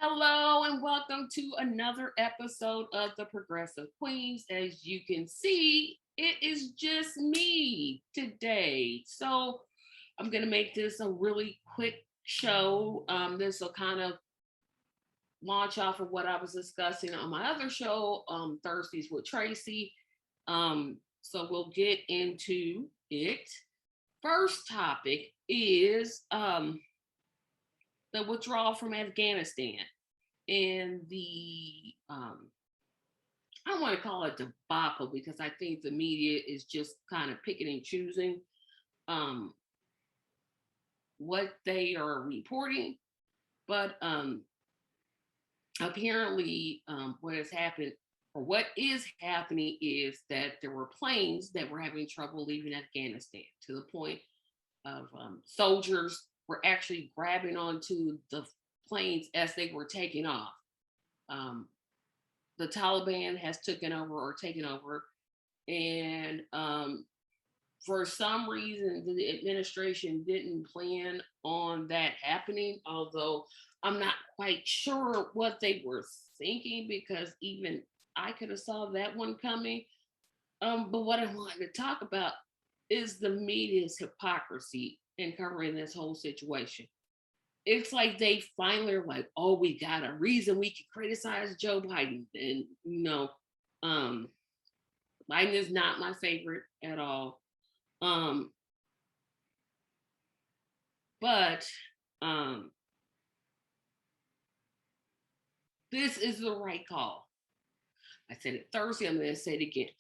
Hello and welcome to another episode of the Progressive Queens. As you can see, it is just me today. So I'm going to make this a really quick show. This will kind of launch off of what I was discussing on my other show, Thursdays with Tracy. So we'll get into it. First topic is the withdrawal from Afghanistan and the I don't want to call it debacle because I think the media is just kind of picking and choosing um, what they are reporting. But apparently, what has happened or what is happening is that there were planes that were having trouble leaving Afghanistan to the point of soldiers were actually grabbing onto the planes as they were taking off. Um, the Taliban has taken over, and for some reason, the administration didn't plan on that happening. Although I'm not quite sure what they were thinking because even I could have saw that one coming. But what I wanted to talk about is the media's hypocrisy in covering this whole situation. It's like they finally are like, oh, we got a reason we can criticize Joe Biden. And, um, Biden is not my favorite at all. Um, but um, this is the right call. I said it Thursday, I'm going to say it again.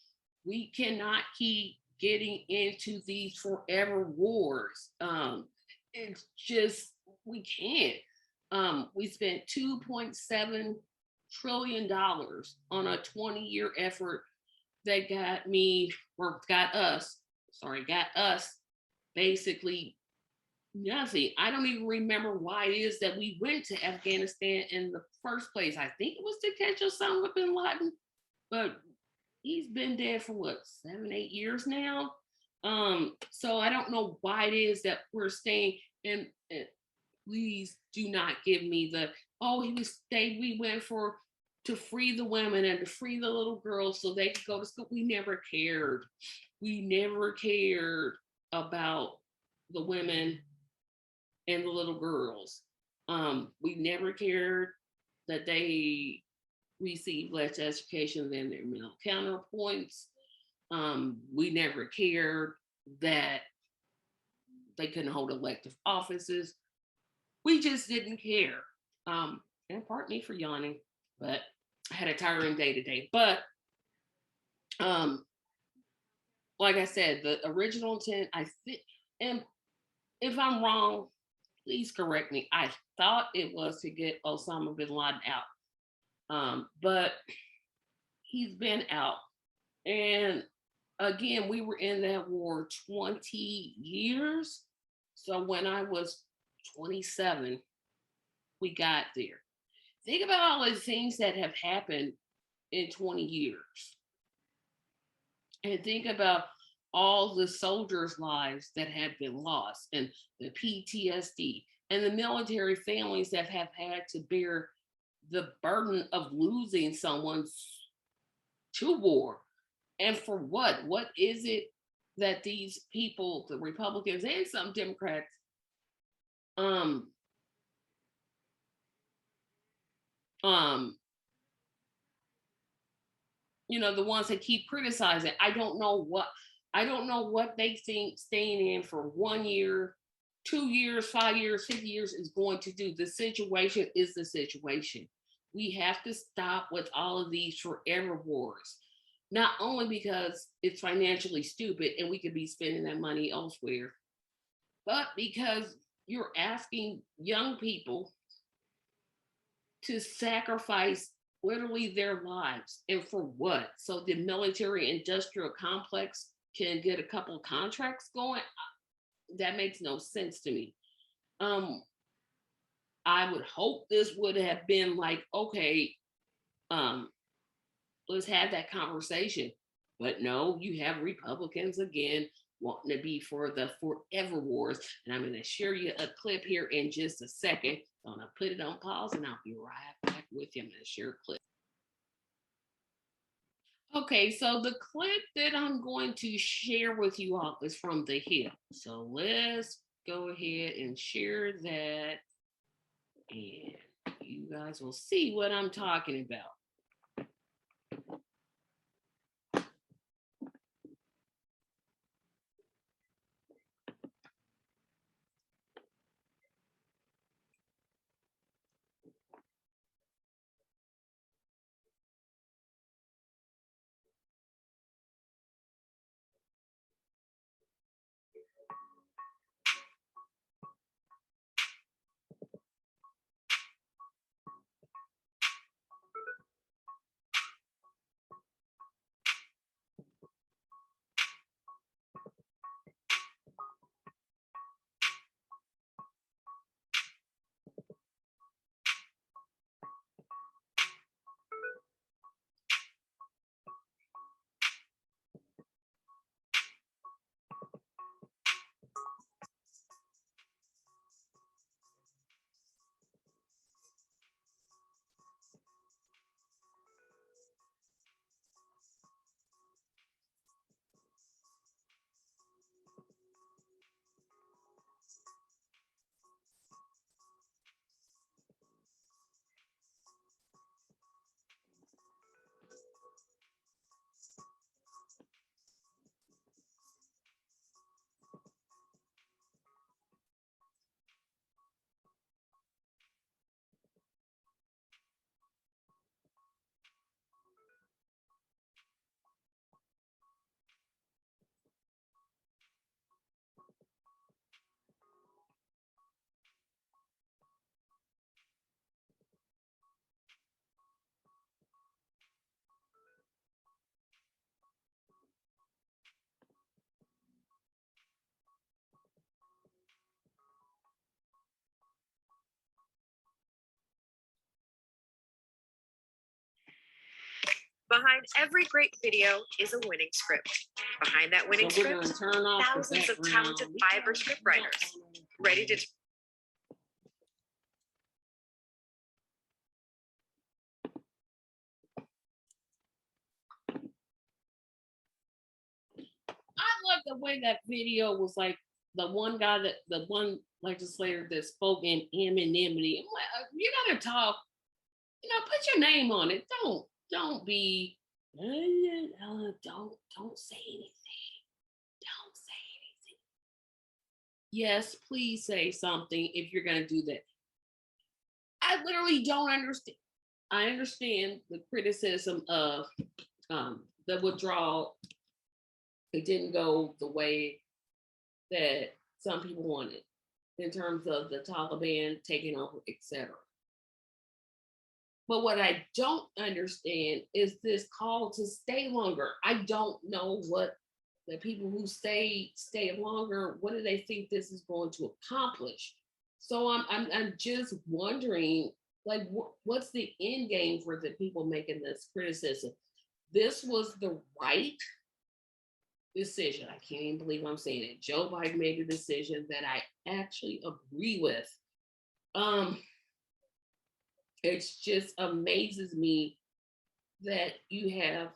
We cannot keep getting into these forever wars. It's just, we can't. We spent $2.7 trillion on a 20-year effort that got us basically nothing. I don't even remember why it is that we went to Afghanistan in the first place. I think it was to catch Osama bin Laden, but he's been dead for what, 7, 8 years now. So I don't know why it is that we're staying. And please do not give me the, oh, he was stayed. We went for to free the women and to free the little girls so they could go to school. We never cared. We never cared about the women and the little girls. We never cared that they receive less education than their male counterpoints. We never cared that they couldn't hold elective offices. We just didn't care. And pardon me for yawning, but I had a tiring day today. But um, like I said, the original intent, I think, and if I'm wrong, please correct me. I thought it was to get Osama bin Laden out. But he's been out. And again, we were in that war 20 years. So when I was 27, we got there. Think about all the things that have happened in 20 years. And think about all the soldiers' lives that have been lost and the PTSD and the military families that have had to bear the burden of losing someone to war. And for what? What is it that these people, the Republicans and some Democrats, um, um, the ones that keep criticizing, I don't know what they think staying in for 1 year, 2 years, 5 years, 6 years is going to do. The situation is the situation. We have to stop with all of these forever wars. Not only because it's financially stupid and we could be spending that money elsewhere, but because you're asking young people to sacrifice literally their lives. And for what? So the military industrial complex can get a couple of contracts going? That makes no sense to me. Um, I would hope this would have been like, okay, um, let's have that conversation. But no, you have Republicans again wanting to be for the forever wars. And I'm going to share you a clip here in just a second. I'm going to put it on pause and I'll be right back with you. I'm going to share a clip. Okay, so the clip that I'm going to share with you all is from The Hill. So let's go ahead and share that, and you guys will see what I'm talking about. Behind every great video is a winning script. Behind that winning script, thousands of talented Fiverr scriptwriters ready to I love the way that video was like the one guy that the one legislator that spoke in anonymity. I'm like, you gotta talk, put your name on it. Don't be don't say anything. Don't say anything. Yes, please say something if you're gonna do that. I literally don't understand. I understand the criticism of the withdrawal. It didn't go the way that some people wanted in terms of the Taliban taking over, etc. But what I don't understand is this call to stay longer. I don't know what the people who stay longer. What do they think this is going to accomplish? So I'm just wondering, like, what's the end game for the people making this criticism? This was the right decision. I can't even believe I'm saying it. Joe Biden made a decision that I actually agree with. It just amazes me that you have,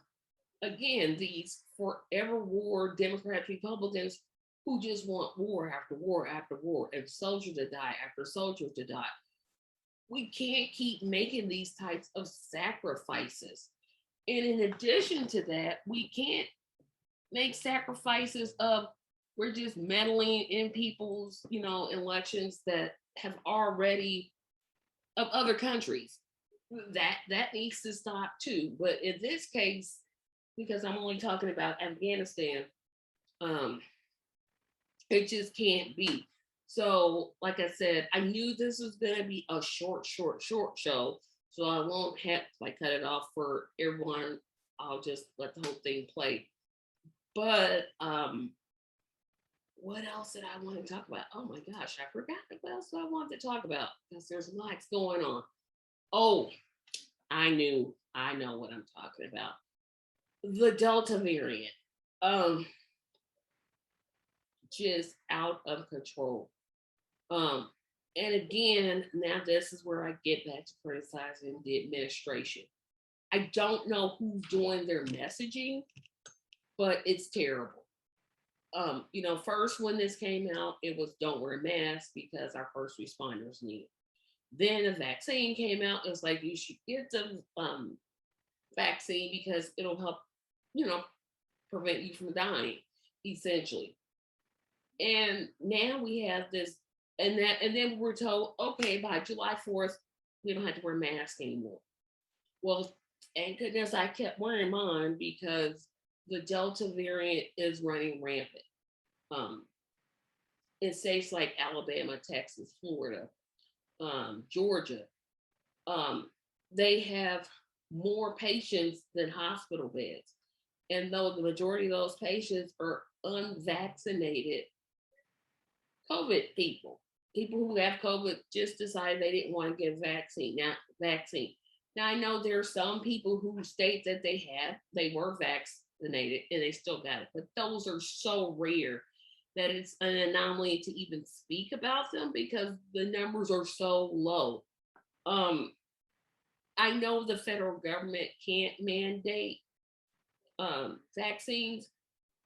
again, these forever war Democrats, Republicans who just want war after war after war and soldiers to die after soldiers to die. We can't keep making these types of sacrifices. And in addition to that, we can't make sacrifices of we're just meddling in people's, elections that have already of other countries. That needs to stop too. But in this case, because I'm only talking about Afghanistan, it just can't be. So, like I said, I knew this was going to be a short show. So I won't have to cut it off for everyone. I'll just let the whole thing play. But what else did I want to talk about? Oh my gosh, I forgot what else I wanted to talk about because there's lots going on. Oh, I know what I'm talking about. The Delta variant. just out of control. And again, now this is where I get back to criticizing the administration. I don't know who's doing their messaging, but it's terrible. First when this came out, it was don't wear masks because our first responders need it. Then a vaccine came out. It was like you should get the vaccine because it'll help, prevent you from dying, essentially. And now we have this, and then we're told, okay, by July 4th, we don't have to wear masks anymore. Well, thank goodness I kept wearing mine because the Delta variant is running rampant. In states like Alabama, Texas, Florida, Georgia, they have more patients than hospital beds. And though the majority of those patients are unvaccinated COVID people who have COVID just decided they didn't want to get vaccine. Now I know there are some people who state that they were vaccinated and they still got it, but those are so rare that it's an anomaly to even speak about them because the numbers are so low. I know the federal government can't mandate vaccines,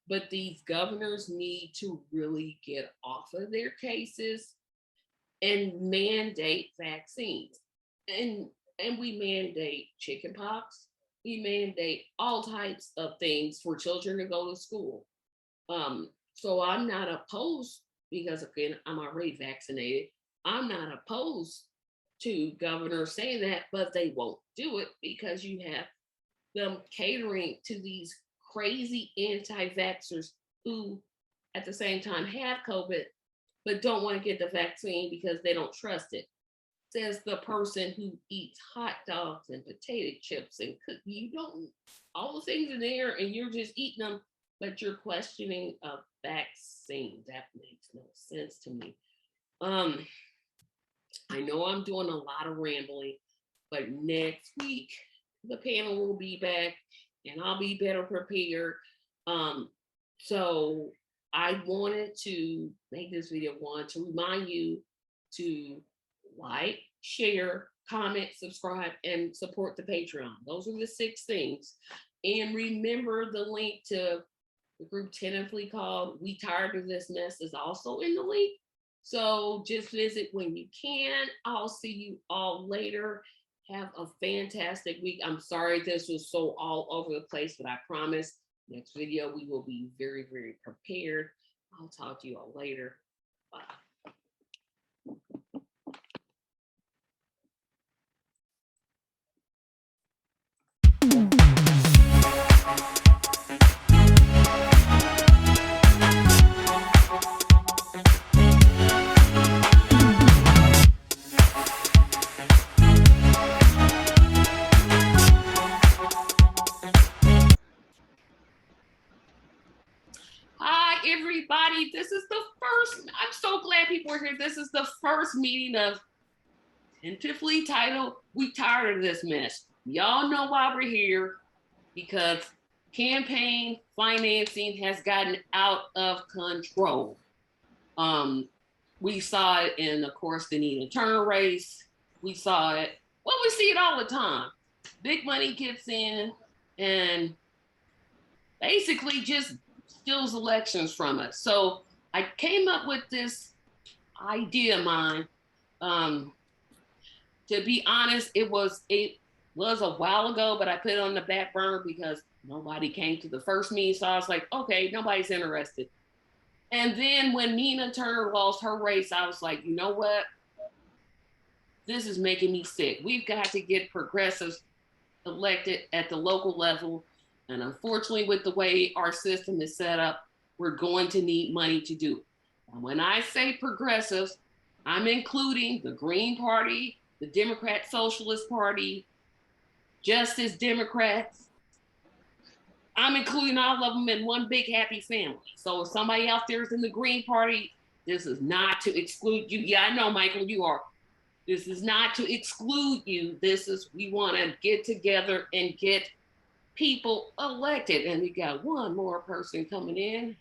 but these governors need to really get off of their cases and mandate vaccines. And we mandate chickenpox. We mandate all types of things for children to go to school. So I'm not opposed because again, I'm already vaccinated. I'm not opposed to governors saying that, but they won't do it because you have them catering to these crazy anti-vaxxers who at the same time have COVID, but don't want to get the vaccine because they don't trust it. Says the person who eats hot dogs and potato chips and you don't, all the things in there and you're just eating them, but you're questioning a vaccine. That makes no sense to me. I know I'm doing a lot of rambling, but next week the panel will be back and I'll be better prepared. So I wanted to make this video to remind you to like, share, comment, subscribe, and support the Patreon. Those are the 6 things. And remember the link to the group tentatively called We Tired of This Mess is also in the link. So just visit when you can. I'll see you all later. Have a fantastic week. I'm sorry this was so all over the place, but I promise next video we will be very, very prepared. I'll talk to you all later. Bye. Hi, everybody. This is the first, I'm so glad people are here. This is the first meeting of tentatively titled, We Tired of This Mess. Y'all know why we're here, because campaign financing has gotten out of control. We saw it in, of course, the Nina Turner race. We saw it, well, we see it all the time. Big money gets in and basically just steals elections from us. So I came up with this idea of mine. To be honest, it was a while ago, but I put it on the back burner because nobody came to the first meeting. So I was like, okay, nobody's interested. And then when Nina Turner lost her race, I was like, you know what? This is making me sick. We've got to get progressives elected at the local level. And unfortunately, with the way our system is set up, we're going to need money to do it. And when I say progressives, I'm including the Green Party, the Democrat Socialist Party, Justice Democrats. I'm including all of them in one big happy family. So if somebody out there is in the Green Party, this is not to exclude you. Yeah, I know, Michael, you are. This is not to exclude you. This is, we want to get together and get people elected. And we got one more person coming in.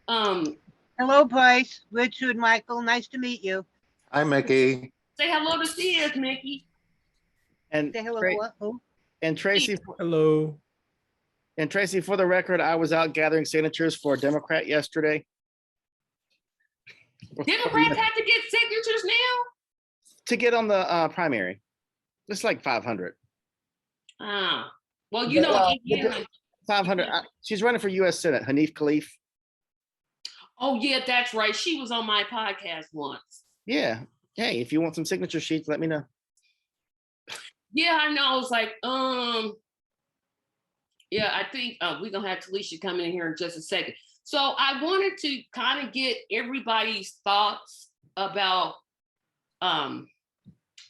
Um, Hello, Bryce, Richard, Michael. Nice to meet you. Hi, Mickey. say hello to Sis, Mickey. And Say hello. And Tracy. Hello. And Tracy, for the record, I was out gathering signatures for a Democrat yesterday. Democrats have to get signatures now? To get on the primary. It's like 500. Well, you know, 500. She's running for U.S. Senate, Hanif Khalif. Oh, yeah, that's right. She was on my podcast once. Yeah. Hey, if you want some signature sheets, let me know. Yeah, I know. I was like, yeah, I think we're going to have Talisha come in here in just a second. So I wanted to kind of get everybody's thoughts about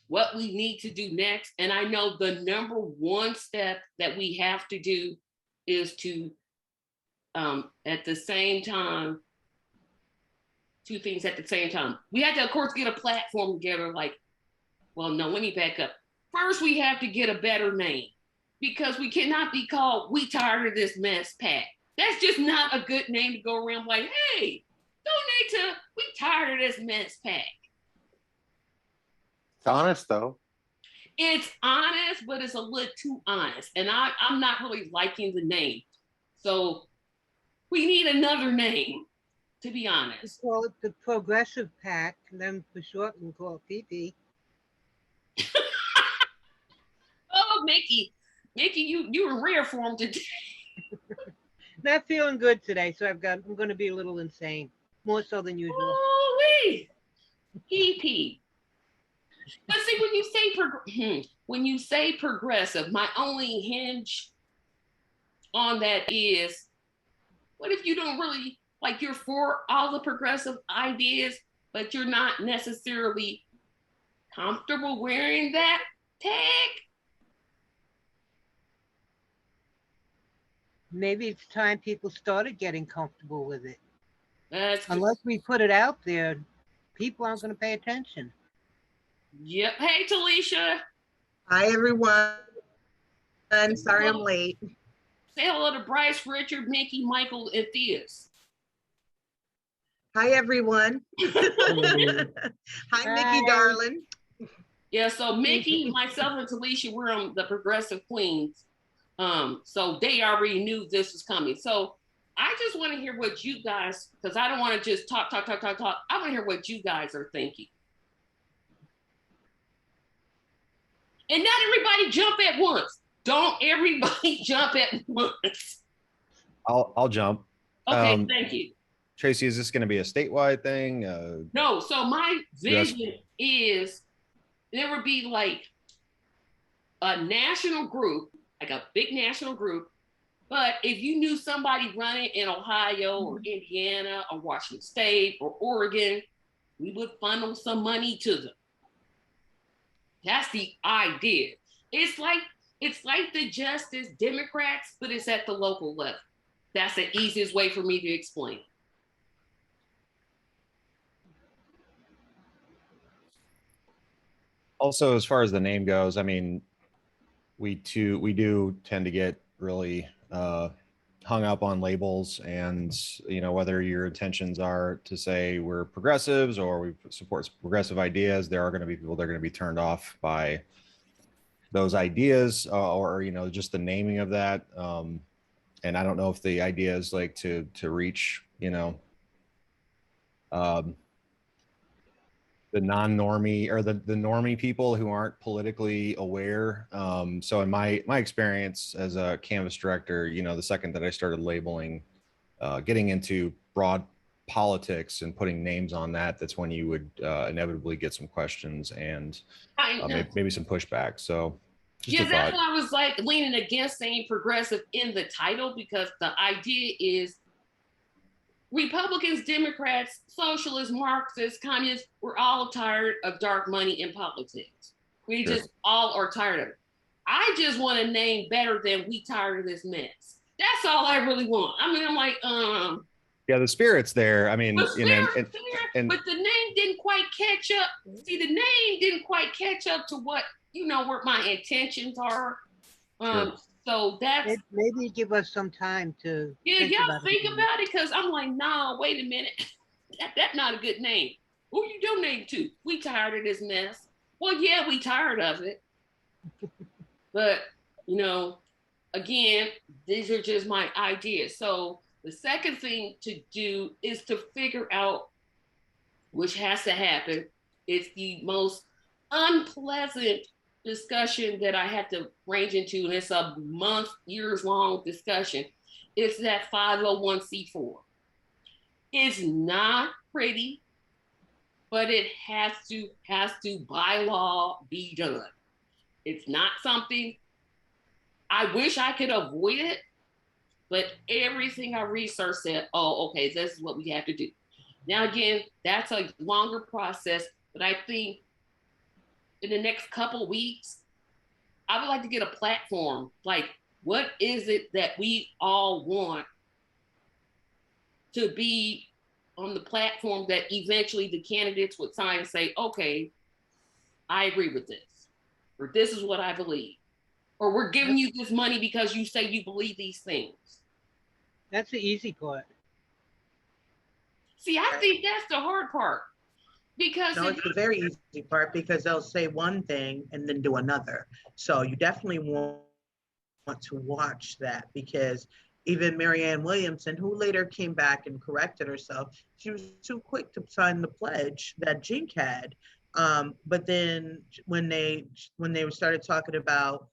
what we need to do next. And I know the number one step that we have to do is to, at the same time, two things at the same time. We had to, of course, get a platform together. Like, well, no, let me back up. First, we have to get a better name because we cannot be called "We Tired of This Mess PAC." That's just not a good name to go around like, hey, donate to "We Tired of This Mess PAC." It's honest, though. It's honest, but it's a little too honest. And I'm not really liking the name. So we need another name, to be honest. We call it the Progressive PAC, and then for short, we call it PP. Oh, Mickey, you in rare form today. Not feeling good today, so I'm going to be a little insane, more so than usual. Oh, PP. But see, when you say progressive, my only hinge on that is, what if you don't really like, you're for all the progressive ideas, but you're not necessarily comfortable wearing that tag? Maybe it's time people started getting comfortable with it. Unless we put it out there, people aren't going to pay attention. Yep. Hey, Talisha. Hi, everyone. Sorry I'm late. Say hello to Bryce, Richard, Mickey, Michael, and Theus. Hi, everyone. Hi, Mickey, darling. Yeah, so Mickey, myself, and Talisha, we're on the Progressive Queens. So they already knew this was coming. So I just want to hear what you guys, because I don't want to just talk. I want to hear what you guys are thinking. And not everybody jump at once. Don't everybody jump at once. I'll jump. Okay, thank you. Tracy, is this going to be a statewide thing? No, so my vision is there would be like a national group, like a big national group. But if you knew somebody running in Ohio or Indiana or Washington State or Oregon, we would funnel some money to them. That's the idea. It's like the Justice Democrats, but it's at the local level. That's the easiest way for me to explain. Also, as far as the name goes, I mean, we do tend to get really hung up on labels, and whether your intentions are to say we're progressives or we support progressive ideas, there are going to be people that are going to be turned off by those ideas or just the naming of that. And I don't know if the idea is like to reach the non-normie or the normie people who aren't politically aware. So in my experience as a Canvas director, the second that I started labeling, getting into broad politics and putting names on that's when you would inevitably get some questions and maybe some pushback. So yeah, that's why I was like leaning against saying progressive in the title, because the idea is Republicans, Democrats, socialists, Marxists, communists, we're all tired of dark money in politics. We just all are tired of it. I just want a name better than "We Tired of This Mess." That's all I really want. I mean, I'm like, yeah, the spirit's there. I mean, but the name didn't quite catch up. See, the name didn't quite catch up to what, where my intentions are. So that's Maybe give us some time to yeah, think y'all about think it. about it, because I'm like, nah, wait a minute. That's not a good name. Who you donate to? We tired of this mess. Well, yeah, we tired of it. But, you know, again, these are just my ideas. So the second thing to do is to figure out, which has to happen. It's the most unpleasant discussion that I had to range into, and it's a month, years long discussion. It's that 501c4. It's not pretty, but it has to by law be done. It's not something I wish I could avoid it, but everything I researched said, oh, okay, this is what we have to do. Now, again, that's a longer process, but I think in the next couple of weeks, I would like to get a platform. Like, what is it that we all want to be on the platform that eventually the candidates would sign and say, okay, I agree with this, or this is what I believe, or we're giving you this money because you say you believe these things. That's the easy part. See, I think that's the hard part. Because No, it's the very easy part because they'll say one thing and then do another. So you definitely want to watch that because even Marianne Williamson, who later came back and corrected herself, she was too quick to sign the pledge that Jink had. But then when they started talking about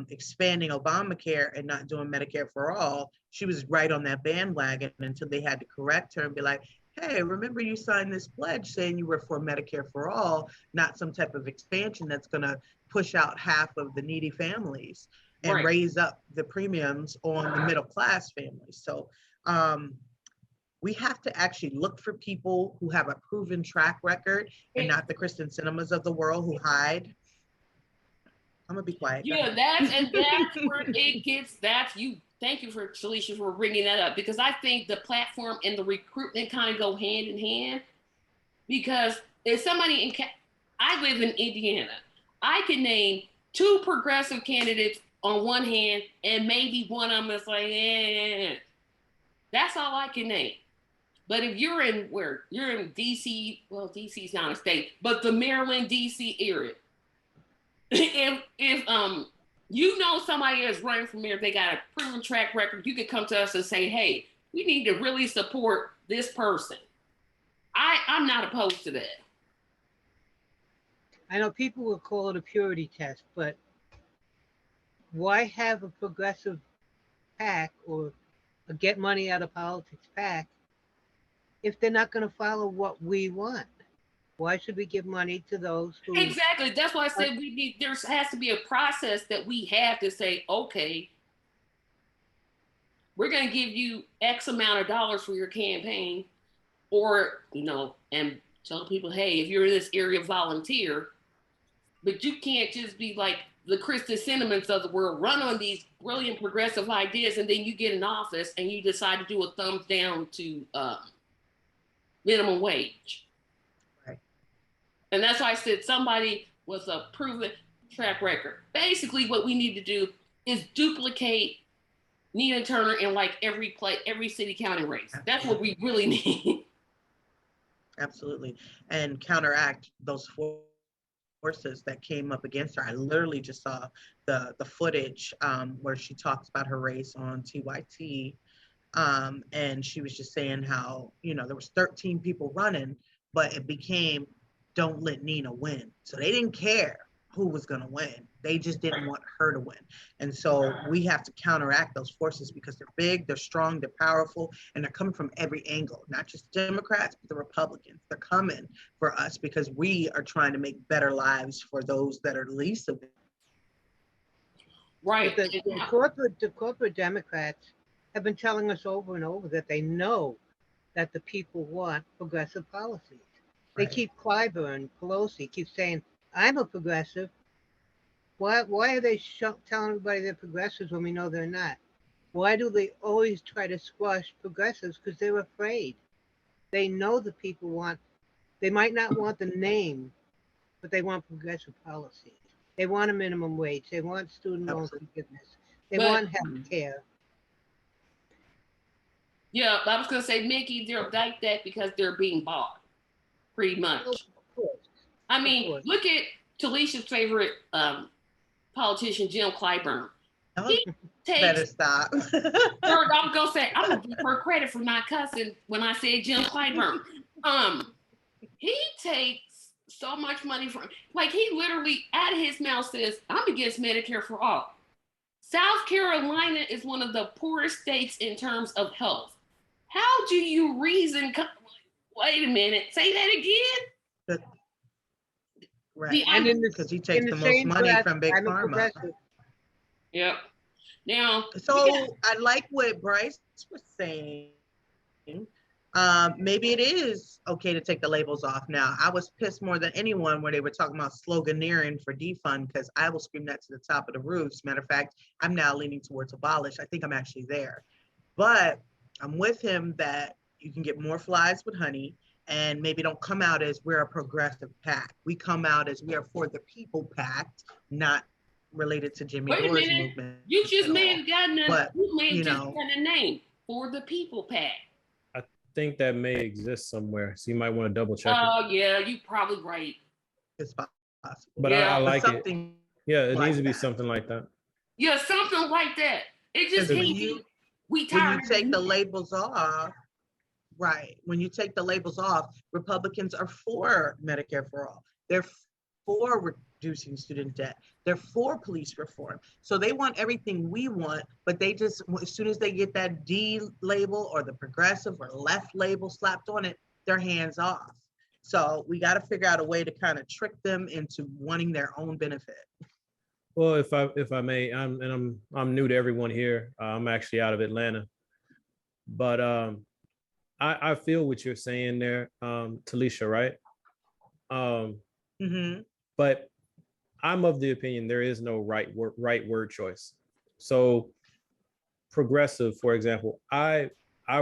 expanding Obamacare and not doing Medicare for all, she was right on that bandwagon until they had to correct her and be like, hey, remember you signed this pledge saying you were for Medicare for all, not some type of expansion that's going to push out half of the needy families and right. raise up the premiums on the middle class families. So we have to actually look for people who have a proven track record and not the Kristen Cinemas of the world who hide. I'm gonna be quiet. Yeah, that's where it gets. That's you. Thank you for Shalisha for bringing that up, because I think the platform and the recruitment kind of go hand in hand. Because if somebody I live in Indiana, I can name 2 progressive candidates on one hand, and maybe one of them is like, eh. That's all I can name. But if you're in DC, well, DC's not a state, but the Maryland, DC area, if you know somebody is running for mayor, they got a proven track record, you could come to us and say, hey, we need to really support this person. I'm not opposed to that. I know people will call it a purity test, but why have a progressive PAC or a get money out of politics PAC if they're not going to follow what we want? Why should we give money to those who... Exactly. That's why I said there has to be a process that we have to say, okay, we're going to give you X amount of dollars for your campaign, or, and tell people, hey, if you're in this area, volunteer. But you can't just be like the Kristen Cinnamons of the world, run on these brilliant progressive ideas, and then you get in office and you decide to do a thumbs down to minimum wage. Right. And that's why I said somebody with a proven track record. Basically, what we need to do is duplicate Nina Turner in like every city county race. That's what we really need. Absolutely. And counteract those forces that came up against her. I literally just saw the footage where she talks about her race on TYT. And she was just saying how, there was 13 people running, but it became, don't let Nina win. So they didn't care who was going to win. They just didn't want her to win. And so we have to counteract those forces because they're big, they're strong, they're powerful, and they're coming from every angle, not just Democrats, but the Republicans. They're coming for us because we are trying to make better lives for those that are least of it. Right. The corporate Democrats have been telling us over and over that they know that the people want progressive policies. They keep Clyburn, Pelosi, keep saying, I'm a progressive. Why are they telling everybody they're progressives when we know they're not? Why do they always try to squash progressives? Because they're afraid. They know the people they might not want the name, but they want progressive policies. They want a minimum wage. They want student loan forgiveness. They But- want health care. Yeah, I was gonna say, Mickey, they're like that because they're being bought, pretty much. Of course. I mean, course. look at Talisha's favorite politician, Jim Clyburn. He Better takes. stop. I'm gonna say I'm gonna give her credit for not cussing when I said Jim Clyburn. He takes so much money from, like, he literally out of his mouth says, "I'm against Medicare for all." South Carolina is one of the poorest states in terms of health. How do you reason? Wait a minute, say that again. Right. And in the, Because he in takes the the most same money breath, from Big I'm a Pharma. progressive. Yep. Now, So I like what Bryce was saying. Maybe it is okay to take the labels off now. I was pissed more than anyone where they were talking about sloganeering for defund, because I will scream that to the top of the roofs. Matter of fact, I'm now leaning towards abolish. I think I'm actually there. But I'm with him that you can get more flies with honey, and maybe don't come out as we're a progressive pack. We come out as we are for the people packed, not related to Jimmy wait a Dore's minute, movement. you just at made all. it got nothing. But, You made you just know. got a name for the people pack. Think that may exist somewhere, so you might want to double check it. Oh yeah, you probably right. It's possible. But yeah, I But like it. something Yeah, it like needs to be that. something like that. Yeah, something like that. It just Because when can't you- be. We when tired you of take the it. labels off, right? When you take the labels off, Republicans are for Medicare for all. They're for reducing student debt. They're for police reform. So they want everything we want, but they just, as soon as they get that D label or the progressive or left label slapped on it, they're hands off. So we got to figure out a way to kind of trick them into wanting their own benefit. Well, if I may, I'm new to everyone here. I'm actually out of Atlanta, but I feel what you're saying there, Talisha, right? Mhm. But I'm of the opinion there is no right word choice. So progressive, for example, I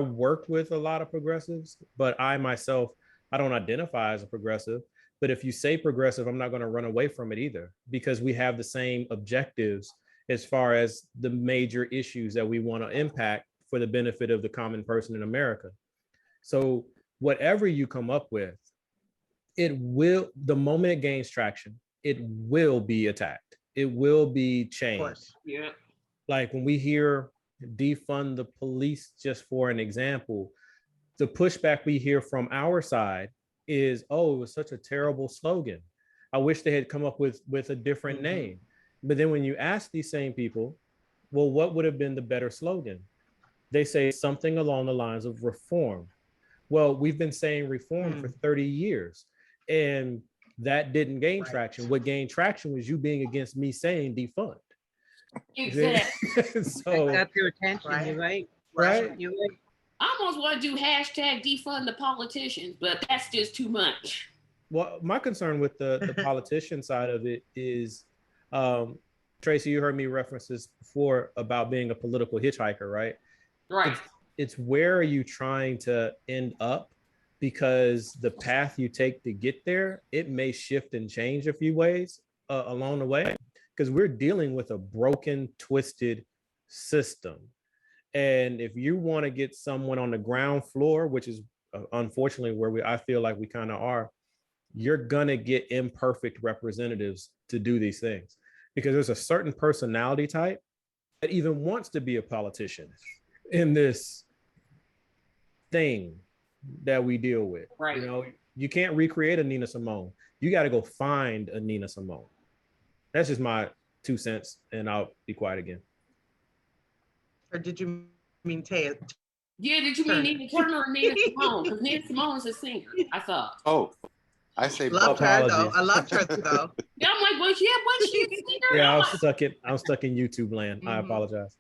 work with a lot of progressives, but I myself, I don't identify as a progressive. But if you say progressive, I'm not going to run away from it either, because we have the same objectives as far as the major issues that we want to impact for the benefit of the common person in America. So whatever you come up with, it will, the moment it gains traction, it will be attacked. It will be Of changed. course. Yeah. Like when we hear defund the police, just for an example, the pushback we hear from our side is, oh, it was such a terrible slogan. I wish they had come up with a different name. But then when you ask these same people, well, what would have been the better slogan? They say something along the lines of reform. Well, we've been saying reform for 30 years, and that didn't gain traction. What gained traction was you being against me saying defund. Exactly. So, Got your attention, you're right. right? You're right. I almost want to do hashtag defund the politicians, but that's just too much. Well, my concern with the politician side of it is, Tracy, you heard me reference this before about being a political hitchhiker, right? Right. It's where are you trying to end up? Because the path you take to get there, it may shift and change a few ways along the way, because we're dealing with a broken, twisted system. And if you want to get someone on the ground floor, which is unfortunately where I feel like we kind of are, you're gonna get imperfect representatives to do these things, because there's a certain personality type that even wants to be a politician in this thing that we deal with. Right. You know, you can't recreate a Nina Simone. You got to go find a Nina Simone. That's just my 2 cents, and I'll be quiet again. Or did you mean Taya? Yeah, did you mean Nina Turner or Nina Simone? Because Nina Simone is a singer, I thought. Oh, I say Loved both. her though. I loved her though. Yeah, I'm like, well, yeah, was she a singer? Yeah, I'm I'm stuck in YouTube land. I apologize.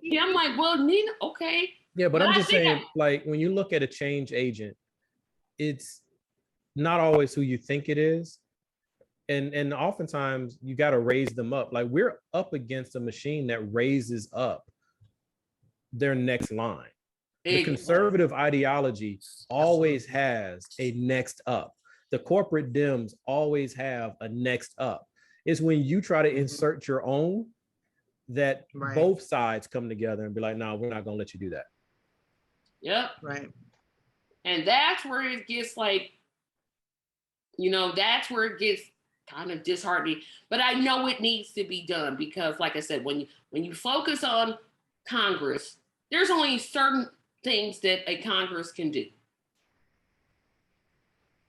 Yeah, I'm like, well, Nina, okay. Yeah, but But I'm I just think saying, like, when you look at a change agent, it's not always who you think it is. And oftentimes you got to raise them up. Like, we're up against a machine that raises up their next line. The Exactly. conservative ideology always has a next up. The corporate Dems always have a next up. It's when you try to insert your own that Right. both sides come together and be like, no, we're not going to let you do that. Yep. Right. And that's where it gets like, that's where it gets kind of disheartening. But I know it needs to be done because, like I said, when you focus on Congress, there's only certain things that a Congress can do.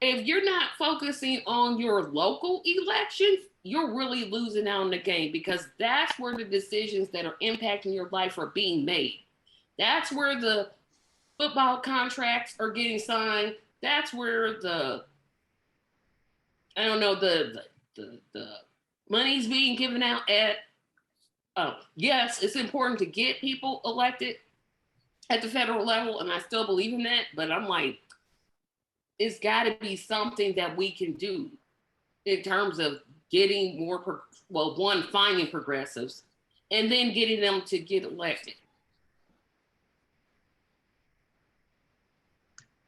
If you're not focusing on your local elections, you're really losing out on the game because that's where the decisions that are impacting your life are being made. That's where the football contracts are getting signed. That's where the money's being given out at. Oh, yes, it's important to get people elected at the federal level, and I still believe in that, but I'm like, it's got to be something that we can do in terms of getting more, finding progressives, and then getting them to get elected.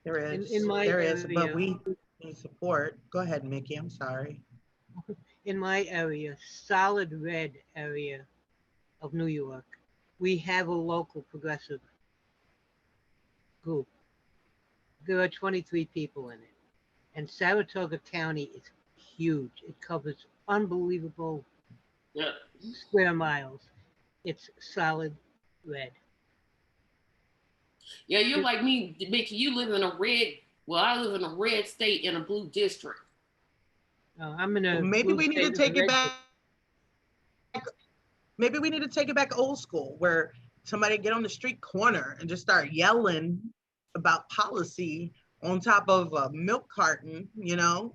There is. In my There is, area, but we need support. Go ahead, Mickey. I'm sorry. in my area, solid red area of New York, we have a local progressive group. There are 23 people in it. And Saratoga County is huge. It covers unbelievable square miles. It's solid red. Yeah, you're like me, Mickey. You live in a red. Well, I live in a red state in a blue district. I'm in a. Well, maybe we need to take it back. Maybe we need to take it back old school, where somebody get on the street corner and just start yelling about policy on top of a milk carton,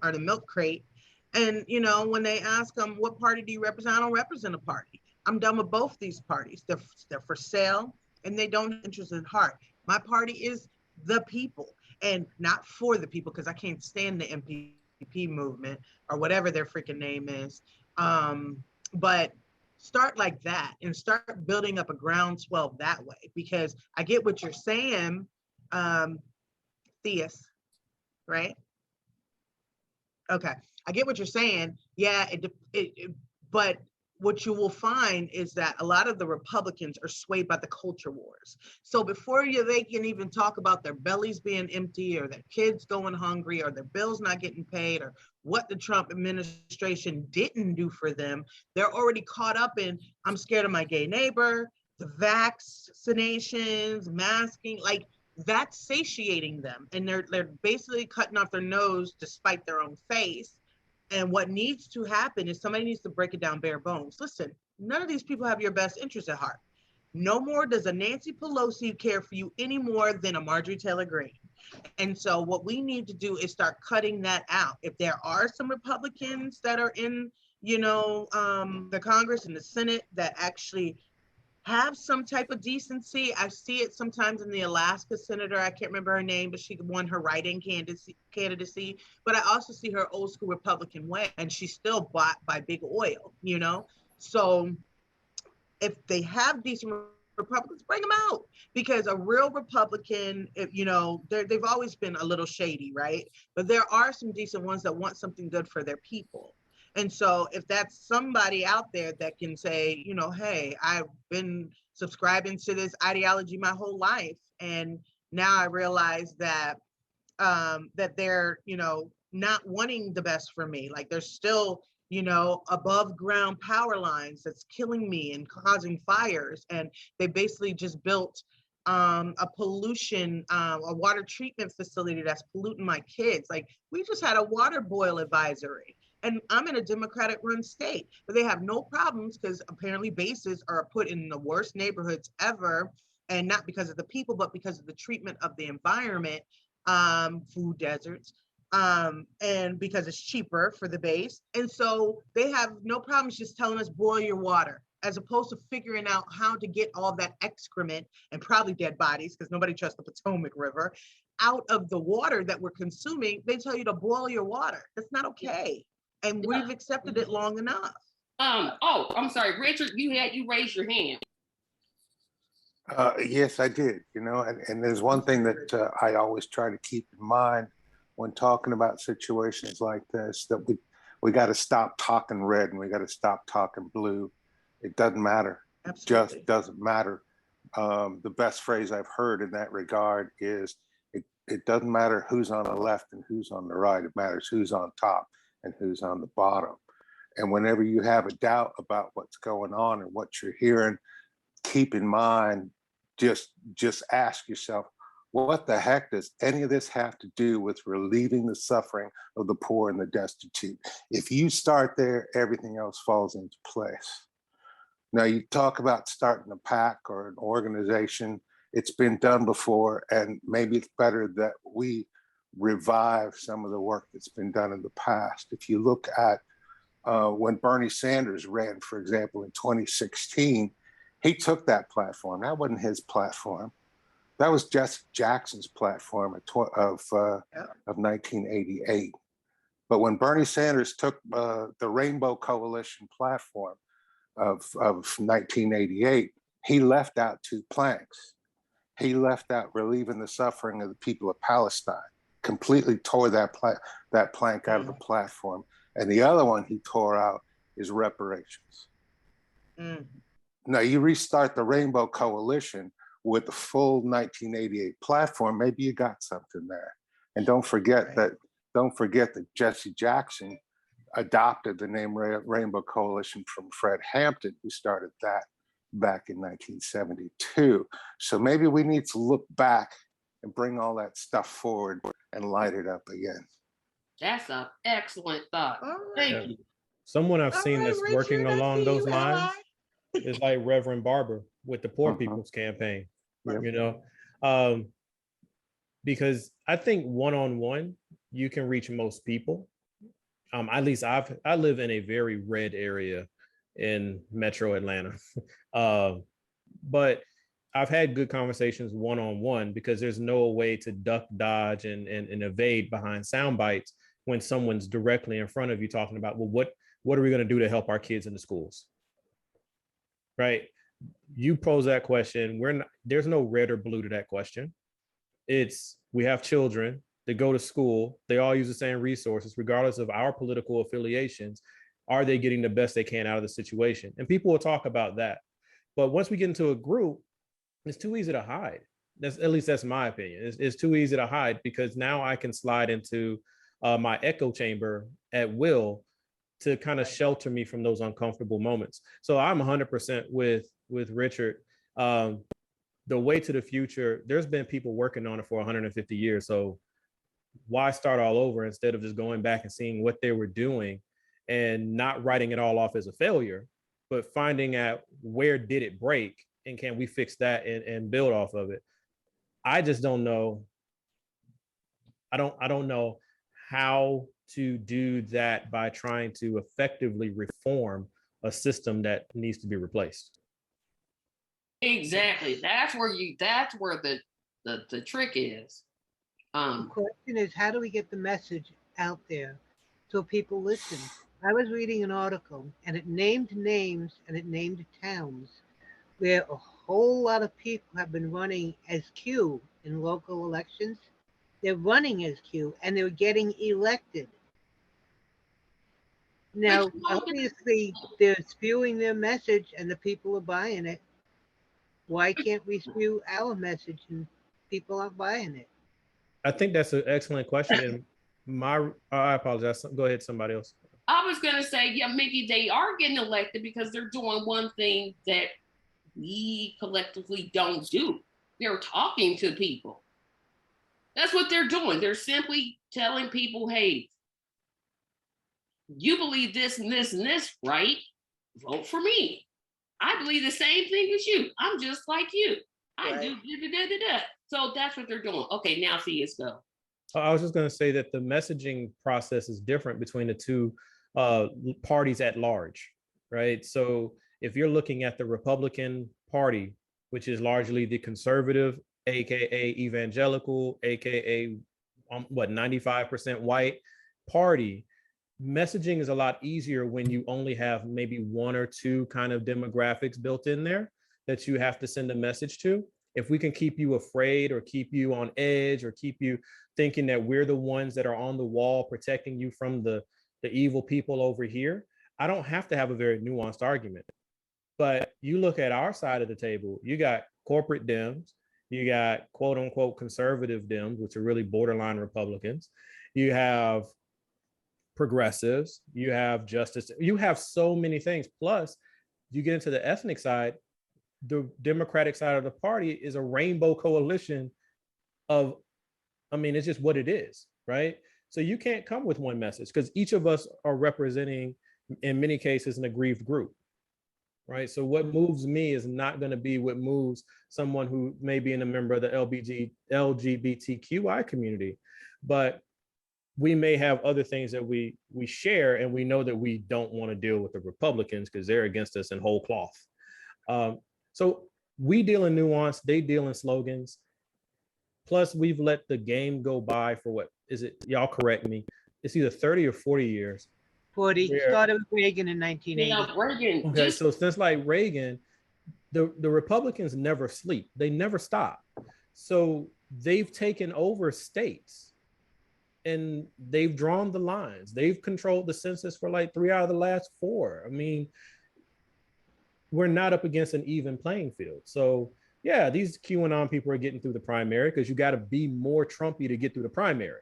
or the milk crate. And, when they ask them, what party do you represent? I don't represent a party. I'm done with both these parties. They're for sale and they don't have interest in heart. My party is the people and not for the people, because I can't stand the MPP movement or whatever their freaking name is. But start like that and start building up a groundswell that way, because I get what you're saying, Theus, right? Okay, I get what you're saying. Yeah, but what you will find is that a lot of the Republicans are swayed by the culture wars. So before they can even talk about their bellies being empty or their kids going hungry or their bills not getting paid or what the Trump administration didn't do for them, they're already caught up in, I'm scared of my gay neighbor, the vaccinations, masking, like that's satiating them. And they're basically cutting off their nose to spite their own face. And what needs to happen is somebody needs to break it down bare bones. Listen, none of these people have your best interest at heart. No more does a Nancy Pelosi care for you any more than a Marjorie Taylor Greene. And so what we need to do is start cutting that out. If there are some Republicans that are in, the Congress and the Senate that actually have some type of decency. I see it sometimes in the Alaska senator. I can't remember her name, but she won her write-in candidacy. But I also see her old school Republican way, and she's still bought by big oil, So if they have decent Republicans, bring them out, because a real Republican, they've always been a little shady, right? But there are some decent ones that want something good for their people. And so if that's somebody out there that can say, hey, I've been subscribing to this ideology my whole life, and now I realize that that they're, not wanting the best for me. Like there's still, above ground power lines that's killing me and causing fires. And they basically just built a water treatment facility that's polluting my kids. Like we just had a water boil advisory. And I'm in a Democratic run state, but they have no problems because apparently bases are put in the worst neighborhoods ever. And not because of the people, but because of the treatment of the environment, food deserts, and because it's cheaper for the base. And so they have no problems just telling us boil your water, as opposed to figuring out how to get all that excrement and probably dead bodies, because nobody trusts the Potomac River, out of the water that we're consuming. They tell you to boil your water. That's not okay. And we've accepted it long enough. I'm sorry, Richard, you raised your hand. Yes, I did, and there's one thing that I always try to keep in mind when talking about situations like this, that we got to stop talking red and we got to stop talking blue. It doesn't matter. Absolutely. just doesn't matter. The best phrase I've heard in that regard is it doesn't matter who's on the left and who's on the right. It matters who's on top and who's on the bottom. And whenever you have a doubt about what's going on and what you're hearing, keep in mind, just ask yourself, what the heck does any of this have to do with relieving the suffering of the poor and the destitute? If you start there, everything else falls into place. Now, you talk about starting a PAC or an organization. It's been done before, and maybe it's better that we revive some of the work that's been done in the past. If you look at when Bernie Sanders ran, for example, in 2016, he took that platform. That wasn't his platform. That was Jesse Jackson's platform of 1988. But when Bernie Sanders took the Rainbow Coalition platform of 1988, he left out two planks. He left out relieving the suffering of the people of Palestine, completely tore that plank out of the platform. And the other one he tore out is reparations. Now you restart the Rainbow Coalition with the full 1988 platform, maybe you got something there. And don't forget that Jesse Jackson adopted the name Rainbow Coalition from Fred Hampton, who started that back in 1972. So maybe we need to look back and bring all that stuff forward and light it up again. That's an excellent thought. Thank you. Someone I've seen that's Richard, working I along see those you, lines is like Reverend Barber with the Poor People's Campaign. Yep. You know, because I think one-on-one you can reach most people. At least I live in a very red area in Metro Atlanta, but I've had good conversations one-on-one because there's no way to duck, dodge, and evade behind sound bites when someone's directly in front of you talking about, well, what are we going to do to help our kids in the schools? Right? You pose that question. There's no red or blue to that question. It's, we have children that go to school. They all use the same resources, regardless of our political affiliations. Are they getting the best they can out of the situation? And people will talk about that. But once we get into a group, it's too easy to hide. At least that's my opinion. It's too easy to hide because now I can slide into my echo chamber at will to kind of shelter me from those uncomfortable moments. So I'm 100% with Richard. The way to the future, there's been people working on it for 150 years. So why start all over instead of just going back and seeing what they were doing and not writing it all off as a failure, but finding out where did it break and can we fix that and build off of it. I just don't know. I don't know how to do that by trying to effectively reform a system that needs to be replaced. Exactly. That's where the trick is. The question is, how do we get the message out there so people listen? I was reading an article and it named names and it named towns where a whole lot of people have been running as Q in local elections. They're running as Q and they're getting elected. Now, obviously, they're spewing their message and the people are buying it. Why can't we spew our message and people aren't buying it? I think that's an excellent question. And I apologize. Go ahead, somebody else. I was going to say, yeah, maybe they are getting elected because they're doing one thing that we collectively don't do. They're talking to people. That's what they're doing. They're simply telling people, hey, you believe this and this and this, right? Vote for me. I believe the same thing as you. I'm just like you. I do da-da-da-da-da. So that's what they're doing. Okay, now see us go. I was just going to say that the messaging process is different between the two parties at large, right? So if you're looking at the Republican Party, which is largely the conservative, aka evangelical, aka 95% white party, messaging is a lot easier when you only have maybe one or two kind of demographics built in there that you have to send a message to. If we can keep you afraid or keep you on edge or keep you thinking that we're the ones that are on the wall protecting you from the evil people over here, I don't have to have a very nuanced argument. But you look at our side of the table, you got corporate Dems, you got quote unquote conservative Dems, which are really borderline Republicans. You have progressives, you have justice, you have so many things. Plus, you get into the ethnic side, the Democratic side of the party is a rainbow coalition of, I mean, it's just what it is, right? So you can't come with one message because each of us are representing, in many cases, an aggrieved group, right? So what moves me is not going to be what moves someone who may be a member of the LGBTQI community, but we may have other things that we share, and we know that we don't want to deal with the Republicans because they're against us in whole cloth. So we deal in nuance, they deal in slogans. Plus, we've let the game go by for what is it? Y'all correct me. It's either 30 or 40 years. 40, started with Reagan in 1980. Yeah, Reagan. Okay, so since like Reagan, the Republicans never sleep. They never stop. So they've taken over states and they've drawn the lines. They've controlled the census for like 3 out of the last 4. I mean, we're not up against an even playing field. So yeah, these QAnon people are getting through the primary because you got to be more Trumpy to get through the primary.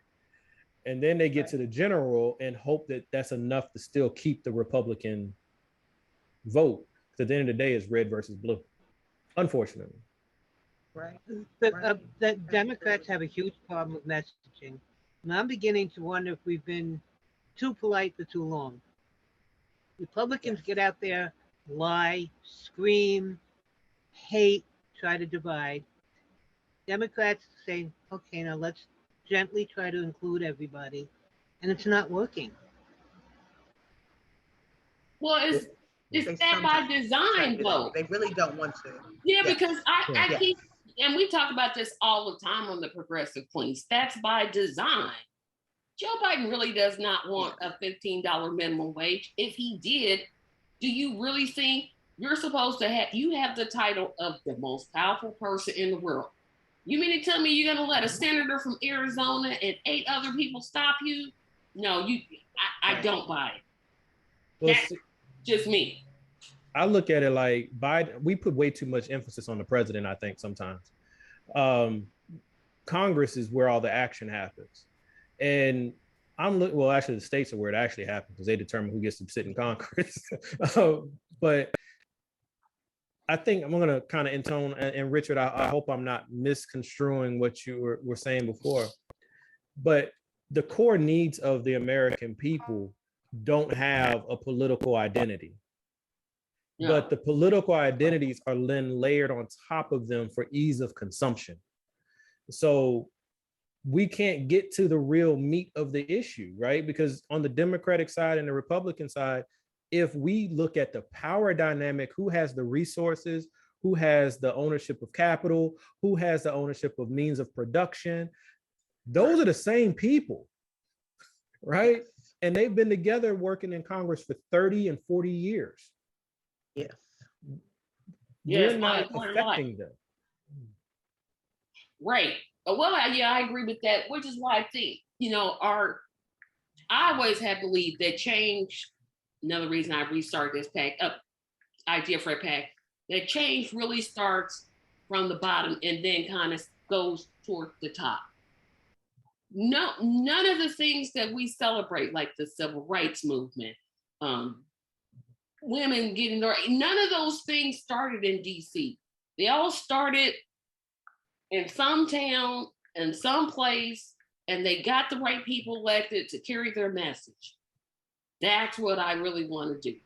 And then they get to the general and hope that that's enough to still keep the Republican vote. Because at the end of the day, it's red versus blue, unfortunately. Right. The Democrats have a huge problem with messaging. And I'm beginning to wonder if we've been too polite for too long. Republicans get out there, lie, scream, hate, try to divide. Democrats say, okay, now let's gently try to include everybody. And it's not working. Well, it's that by design, though. They really don't want to. Yeah, because I keep, and we talk about this all the time on the Progressive Queens. That's by design. Joe Biden really does not want a $15 minimum wage. If he did, do you really think you're supposed to have, you have the title of the most powerful person in the world? You mean to tell me you're going to let a senator from Arizona and 8 other people stop you? No, I don't buy it. Well, That's just me. I look at it like Biden, we put way too much emphasis on the president, I think, sometimes. Congress is where all the action happens. And well, actually, the states are where it actually happens because they determine who gets to sit in Congress. But I think I'm going to kind of intone, and Richard, I hope I'm not misconstruing what you were saying before, but the core needs of the American people don't have a political identity. Yeah. But the political identities are then layered on top of them for ease of consumption. So we can't get to the real meat of the issue, right? Because on the Democratic side and the Republican side, if we look at the power dynamic, who has the resources, who has the ownership of capital, who has the ownership of means of production, those are the same people, right? And they've been together working in Congress for 30 and 40 years. Yes. We're not affecting them. Right. Well, yeah, I agree with that, which is why I think, I always have believed that change, another reason I restarted this idea for a pack, that change really starts from the bottom and then kind of goes toward the top. No, none of the things that we celebrate, like the civil rights movement, women getting their, none of those things started in DC. They all started in some town, in some place, and they got the right people elected to carry their message. That's what I really want to do.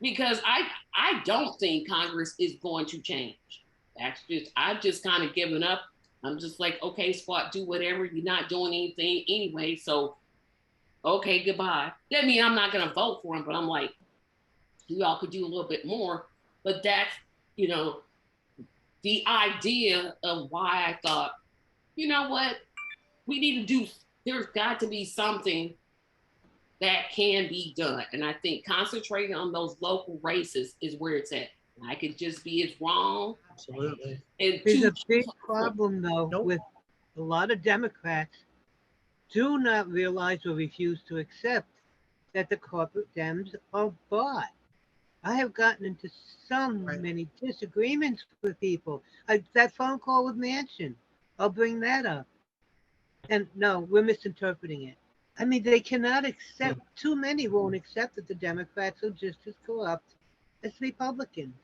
Because I don't think Congress is going to change. I've just kind of given up. I'm just like, okay, squat, do whatever. You're not doing anything anyway. So, okay, goodbye. That means I'm not going to vote for him, but I'm like, y'all could do a little bit more. But that's, the idea of why I thought, you know what, we need to do, there's got to be something that can be done. And I think concentrating on those local races is where it's at. I could just be as wrong. Absolutely. There's a big problem, though, with a lot of Democrats do not realize or refuse to accept that the corporate Dems are bought. I have gotten into so Right. many disagreements with people. That phone call with Manchin, I'll bring that up. And no, we're misinterpreting it. I mean, they cannot accept, too many won't accept that the Democrats are just as corrupt as Republicans.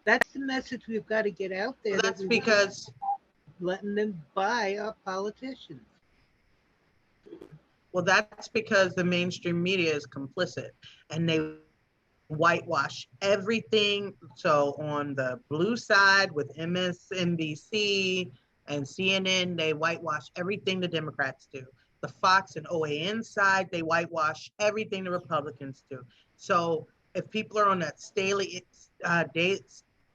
That's the message we've got to get out there. Well, That that's we because letting them buy our politicians. the mainstream media is complicit and they whitewash everything. So on the blue side with MSNBC and CNN, they whitewash everything the Democrats do. The Fox and OAN side, they whitewash everything the Republicans do. So if people are on that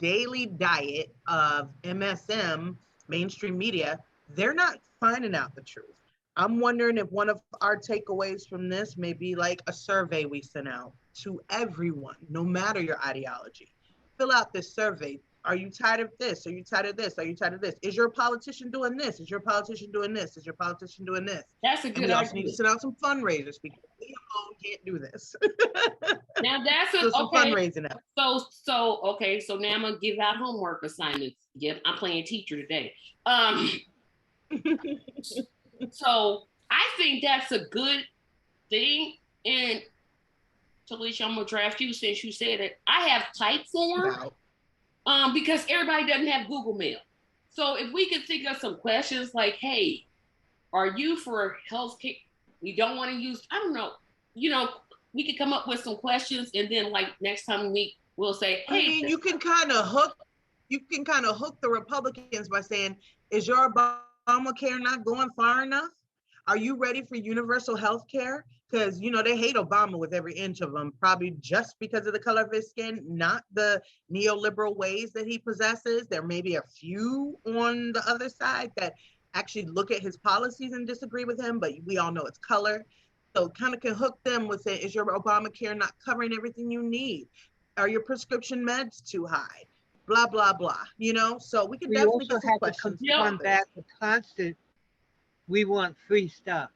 daily diet of MSM, mainstream media, they're not finding out the truth. I'm wondering if one of our takeaways from this may be like a survey we sent out to everyone, no matter your ideology. Fill out this survey. Are you tired of this? Are you tired of this? Are you tired of this? Is your politician doing this? Is your politician doing this? Is your politician doing this? That's a And good we also need idea. to send out some fundraisers because we alone can't do this. Now that's So some okay. fundraising efforts. So now I'm gonna give out homework assignments. Yep, I'm playing teacher today. So I think that's a good thing. And Talisha, I'm gonna draft you since you said it. I have type form because everybody doesn't have Google Mail. So if we could think of some questions like, hey, are you for healthcare? We don't want to use, I don't know, we could come up with some questions and then like next time we'll say, hey. I mean, you can kind of hook the Republicans by saying, is your Obamacare not going far enough? Are you ready for universal health care? Because, they hate Obama with every inch of him, probably just because of the color of his skin, not the neoliberal ways that he possesses. There may be a few on the other side that actually look at his policies and disagree with him, but we all know it's color. So kind of can hook them with saying, is your Obamacare not covering everything you need? Are your prescription meds too high? Blah, blah, blah, So we can definitely get some questions. We also have to combat the constant, we want free stuff.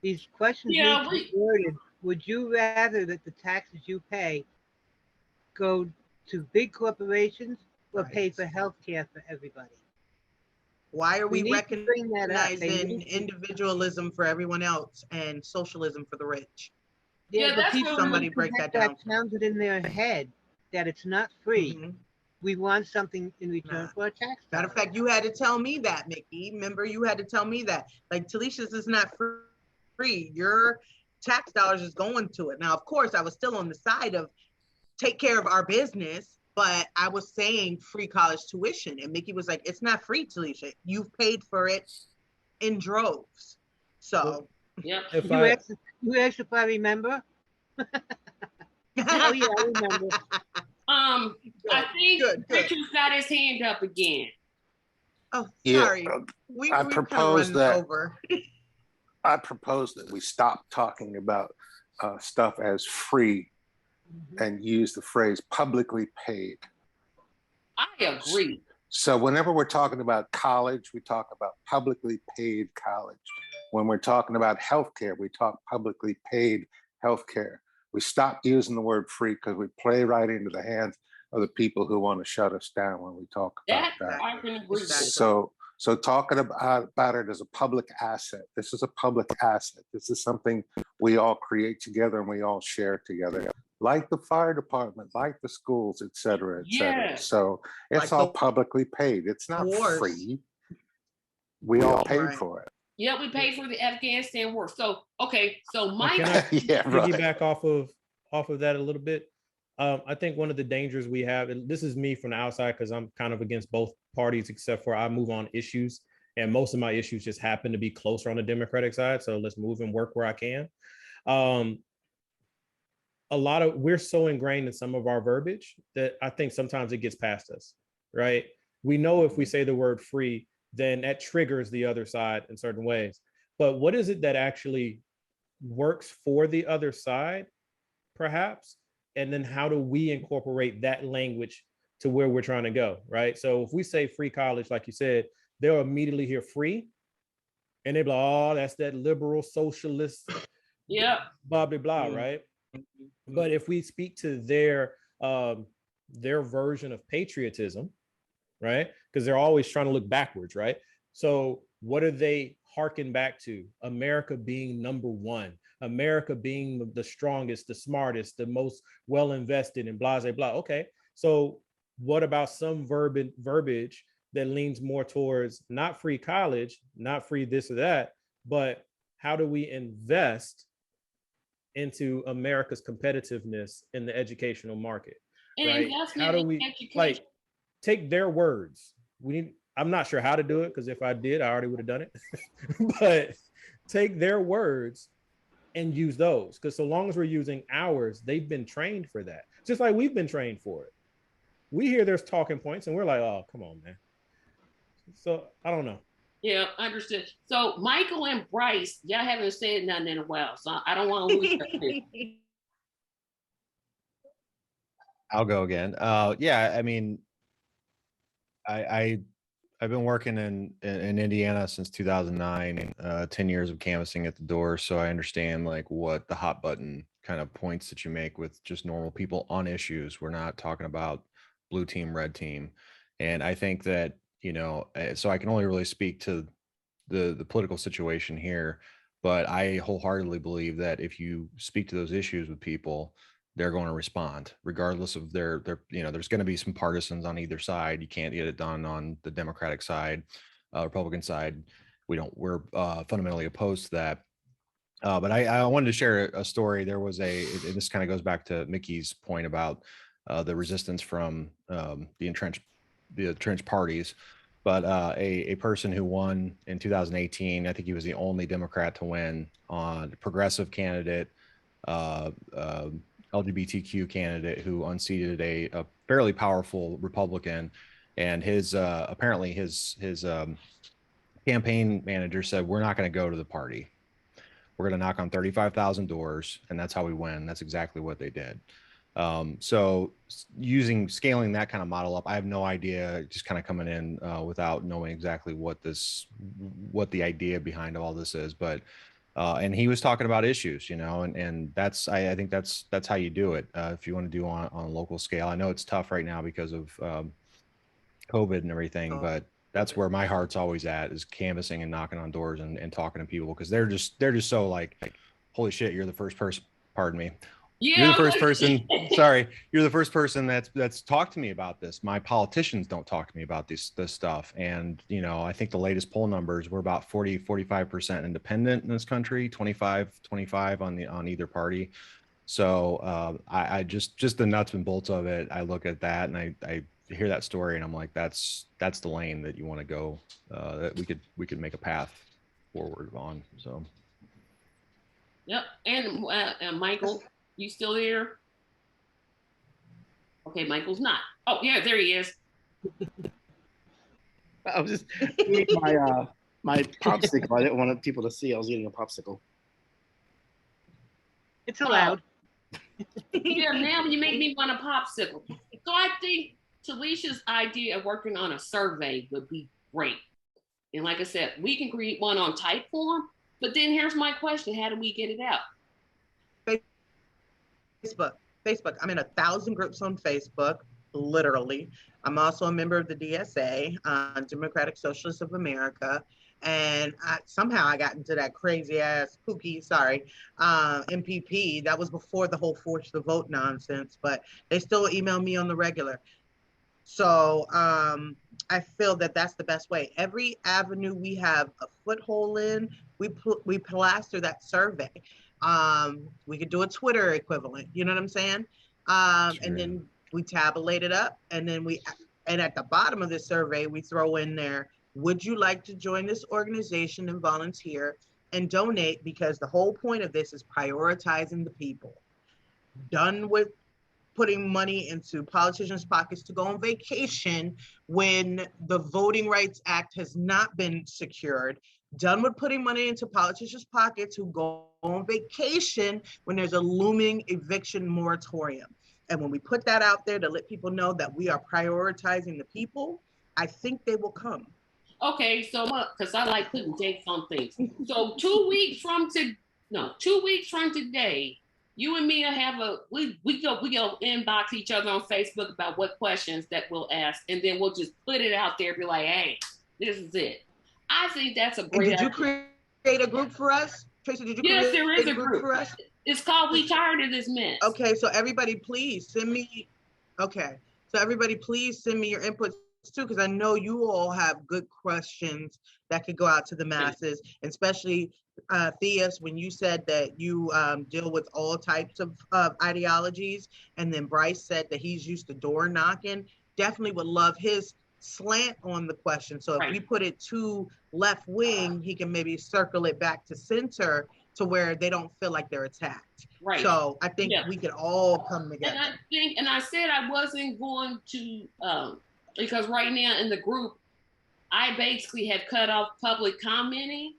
These questions need to be worded. Would you rather that the taxes you pay go to big corporations or pay for health care for everybody? Why are we recognizing individualism for everyone else and socialism for the rich? Yeah, but people, somebody break that down. That sounds it in their head that it's not free. Mm-hmm. We want something in return for a tax. Matter of fact, you had to tell me that, Mickey. Remember, you had to tell me that. Like, Talisha's is not free. Your tax dollars is going to it. Now, of course, I was still on the side of take care of our business, but I was saying free college tuition. And Mickey was like, it's not free, Talisha. You've paid for it in droves. So, yeah. You asked if I remember? Oh, yeah, I remember. I think Richard's got his hand up again. Oh, sorry. I propose that I propose that we stop talking about stuff as free and use the phrase publicly paid. I agree. So whenever we're talking about college, we talk about publicly paid college. When we're talking about healthcare, we talk publicly paid healthcare. We stop using the word free because we play right into the hands of the people who want to shut us down when we talk about that. I can agree. So talking about it as a public asset. This is a public asset. This is something we all create together and we all share together, like the fire department, like the schools, et cetera, et cetera. So it's all publicly paid. It's not free. We all paid for it. Yeah, we paid for the Afghanistan war. So, okay. So Mike. Can I piggyback off of that a little bit? I think one of the dangers we have, and this is me from the outside because I'm kind of against both parties, except for I move on issues. And most of my issues just happen to be closer on the Democratic side. So let's move and work where I can. We're so ingrained in some of our verbiage that I think sometimes it gets past us, right? We know if we say the word free, then that triggers the other side in certain ways. But what is it that actually works for the other side, perhaps? And then how do we incorporate that language to where we're trying to go, right? So if we say free college, like you said, they'll immediately hear free. And they'll be like, oh, that's that liberal socialist, blah, blah, blah, right? But if we speak to their their version of patriotism, right? Because they're always trying to look backwards, right? So what are they harken back to? America being number one, America being the strongest, the smartest, the most well invested, and blah, blah, blah. Okay, so what about some verbiage that leans more towards not free college, not free this or that, but how do we invest into America's competitiveness in the educational market? And right? How do we like take their words? I'm not sure how to do it, because if I did, I already would have done it. But take their words and use those, because so long as we're using ours, they've been trained for that, just like we've been trained for it. We hear there's talking points and we're like, oh, come on, man. So I don't know. Yeah, understood. So Michael and Bryce, y'all haven't said nothing in a while, so I don't want to lose that. I'll go again. Yeah, I mean, I've been working in Indiana since 2009, 10 years of canvassing at the door. So I understand like what the hot button kind of points that you make with just normal people on issues. We're not talking about blue team, red team. And I think that, you know, so I can only really speak to the political situation here, but I wholeheartedly believe that if you speak to those issues with people, they're going to respond regardless of their, you know, there's going to be some partisans on either side. You can't get it done on the Democratic side, Republican side. We're fundamentally opposed to that. But I wanted to share a story. There was this kind of goes back to Mickey's point about the resistance from the entrenched parties. But a person who won in 2018, I think he was the only Democrat to win on progressive candidate, LGBTQ candidate who unseated a fairly powerful Republican, and his apparently his campaign manager said, "We're not going to go to the party. We're going to knock on 35,000 doors, and that's how we win." That's exactly what they did. So scaling that kind of model up, I have no idea, just kind of coming in without knowing exactly what the idea behind all this is, but and he was talking about issues, you know, and that's, I think that's how you do it. If you want to do on a local scale. I know it's tough right now because of COVID and everything, but that's where my heart's always at, is canvassing and knocking on doors and talking to people, because they're just so like, holy shit, you're the first person, pardon me. Yeah. You're the first person, sorry, you're the first person that's talked to me about this. My politicians don't talk to me about this stuff. And, you know, I think the latest poll numbers were about 45% independent in this country, 25 on either party. So I just the nuts and bolts of it. I look at that and I hear that story and I'm like, that's the lane that you want to go, that we could make a path forward on. So. Yep. And Michael, you still there? Okay, Michael's not. Oh, yeah, there he is. I was just eating my popsicle. I didn't want people to see I was eating a popsicle. It's allowed. Yeah, now you make me want a popsicle. So I think Talisha's idea of working on a survey would be great. And like I said, we can create one on Typeform, but then here's my question: how do we get it out? Facebook. I'm in 1,000 groups on Facebook, literally. I'm also a member of the DSA, Democratic Socialists of America. And somehow I got into that crazy ass MPP. That was before the whole force the vote nonsense, but they still email me on the regular. So I feel that that's the best way. Every avenue we have a foothold in, we plaster that survey. We could do a Twitter equivalent, you know what I'm saying? Sure. And then we tabulate it up, and then and at the bottom of this survey, we throw in there, would you like to join this organization and volunteer and donate? Because the whole point of this is prioritizing the people. Done with putting money into politicians' pockets to go on vacation when the Voting Rights Act has not been secured. Done with putting money into politicians' pockets who go on vacation when there's a looming eviction moratorium. And when we put that out there to let people know that we are prioritizing the people, I think they will come. Okay, so because I like putting dates on things. So 2 weeks from today, You and me have we go inbox each other on Facebook about what questions that we'll ask, and then we'll just put it out there, be like, hey, this is it. I think that's a great idea. Did you create a group for us? Tracy, did you create there is a group for us? It's called We Tired of This Mess. Okay, so everybody please send me, so everybody please send me your inputs too, because I know you all have good questions that could go out to the masses, especially Theus, when you said that you deal with all types of ideologies, and then Bryce said that he's used to door knocking. Definitely would love his slant on the question. So if we put it to left wing, he can maybe circle it back to center to where they don't feel like they're attacked. Right. So I think we could all come together. And I said I wasn't going to, because right now in the group, I basically have cut off public commenting.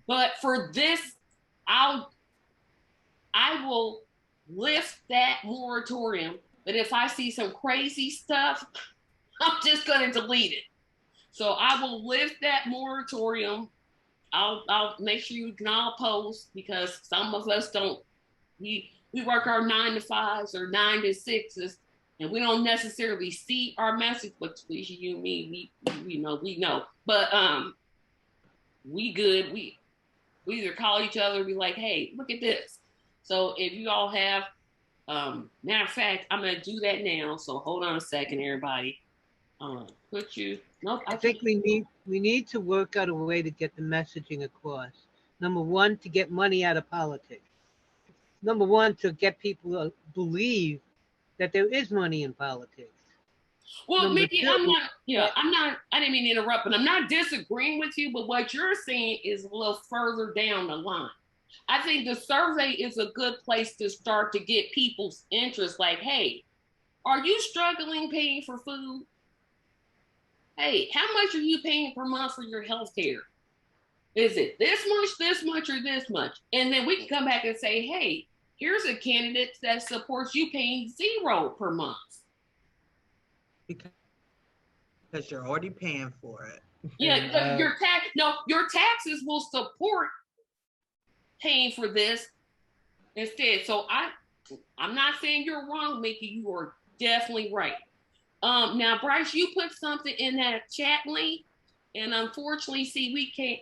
But for this, I will lift that moratorium. But if I see some crazy stuff, I'm just going to delete it. So I will lift that moratorium. I'll make sure you can all post, because some of us don't, we work our 9 to 5s or 9 to 6s, and we don't necessarily see our message, but Felicia, you and me, we know. But we good. We either call each other and be like, hey, look at this. So if you all have, matter of fact, I'm going to do that now. So hold on a second, everybody. I think we need to work out a way to get the messaging across. Number one, to get money out of politics. Number one, to get people to believe that there is money in politics. Well, Mickey, I didn't mean to interrupt, but I'm not disagreeing with you, but what you're saying is a little further down the line. I think the survey is a good place to start to get people's interest. Like, hey, are you struggling paying for food? Hey, how much are you paying per month for your health care? Is it this much, or this much? And then we can come back and say, hey, here's a candidate that supports you paying $0 per month. Because you're already paying for it. Yeah, your taxes will support paying for this instead. So I'm not saying you're wrong, Mickey. You are definitely right. Now, Bryce, you put something in that chat link, and unfortunately,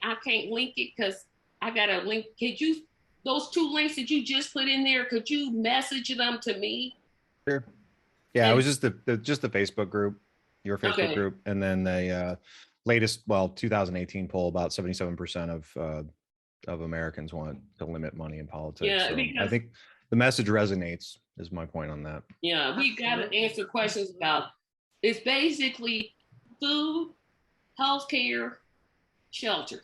I can't link it because I got a link. Those 2 links that you just put in there, could you message them to me? Sure. Yeah, it was just the Facebook group, your Facebook group, and then the latest, 2018 poll, about 77% of Americans want to limit money in politics. Yeah, so I think the message resonates, is my point on that. Yeah, we got to answer questions about. It's basically food, healthcare, shelter.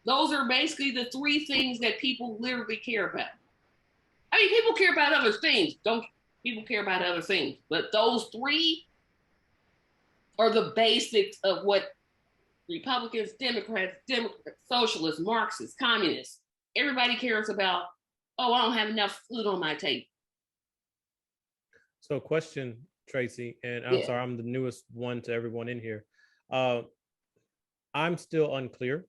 Those are basically the 3 things that people literally care about. I mean, people care about other things. People care about other things, but those 3 are the basics of what Republicans, Democrats, socialists, Marxists, communists, everybody cares about. Oh, I don't have enough food on my table. So question, Tracy, and I'm sorry, I'm the newest one to everyone in here. I'm still unclear.